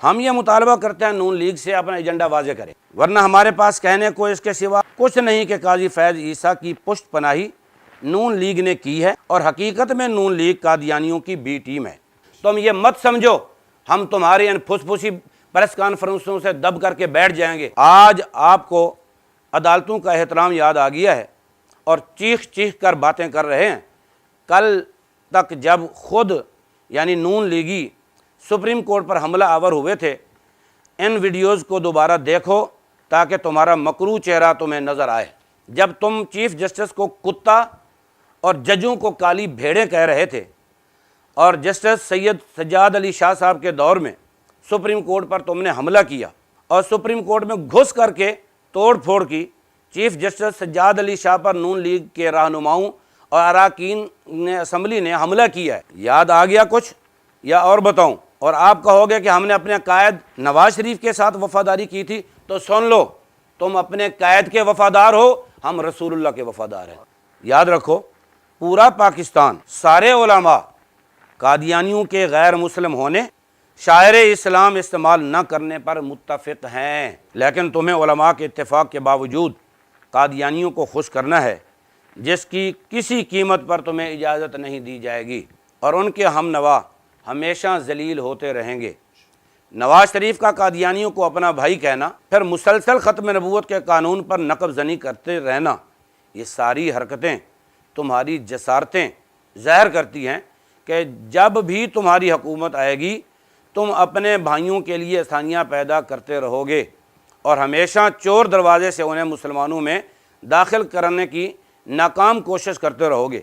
ہم یہ مطالبہ کرتے ہیں نون لیگ سے اپنا ایجنڈا واضح کریں، ورنہ ہمارے پاس کہنے کو اس کے سوا کچھ نہیں کہ قاضی فیض عیسیٰ کی پشت پناہی نون لیگ نے کی ہے، اور حقیقت میں نون لیگ قادیانیوں کی بی ٹیم ہے۔ تم یہ مت سمجھو ہم تمہاری ان پھس پھسی پریس کانفرنسوں سے دب کر کے بیٹھ جائیں گے۔ آج آپ کو عدالتوں کا احترام یاد آ گیا ہے اور چیخ چیخ کر باتیں کر رہے ہیں۔ کل تک جب خود یعنی نون لیگی سپریم کورٹ پر حملہ آور ہوئے تھے، ان ویڈیوز کو دوبارہ دیکھو تاکہ تمہارا مکروہ چہرہ تمہیں نظر آئے۔ جب تم چیف جسٹس کو کتا اور ججوں کو کالی بھیڑیں کہہ رہے تھے، اور جسٹس سید سجاد علی شاہ صاحب کے دور میں سپریم کورٹ پر تم نے حملہ کیا اور سپریم کورٹ میں گھس کر کے توڑ پھوڑ کی، چیف جسٹس سجاد علی شاہ پر نون لیگ کے رہنماؤں اور اراکین نے اسمبلی نے حملہ کیا ہے۔ یاد آ گیا کچھ یا اور بتاؤں؟ اور آپ کہو گے کہ ہم نے اپنے قائد نواز شریف کے ساتھ وفاداری کی تھی، تو سن لو، تم اپنے قائد کے وفادار ہو، ہم رسول اللہ کے وفادار ہیں۔ یاد رکھو، پورا پاکستان، سارے علماء قادیانیوں کے غیر مسلم ہونے، شاعر اسلام استعمال نہ کرنے پر متفق ہیں، لیکن تمہیں علماء کے اتفاق کے باوجود قادیانیوں کو خوش کرنا ہے، جس کی کسی قیمت پر تمہیں اجازت نہیں دی جائے گی، اور ان کے ہم نوا ہمیشہ ذلیل ہوتے رہیں گے۔ نواز شریف کا قادیانیوں کو اپنا بھائی کہنا، پھر مسلسل ختم نبوت کے قانون پر نقب زنی کرتے رہنا، یہ ساری حرکتیں تمہاری جسارتیں ظاہر کرتی ہیں کہ جب بھی تمہاری حکومت آئے گی تم اپنے بھائیوں کے لیے آسانیاں پیدا کرتے رہو گے اور ہمیشہ چور دروازے سے انہیں مسلمانوں میں داخل کرنے کی ناکام کوشش کرتے رہو گے۔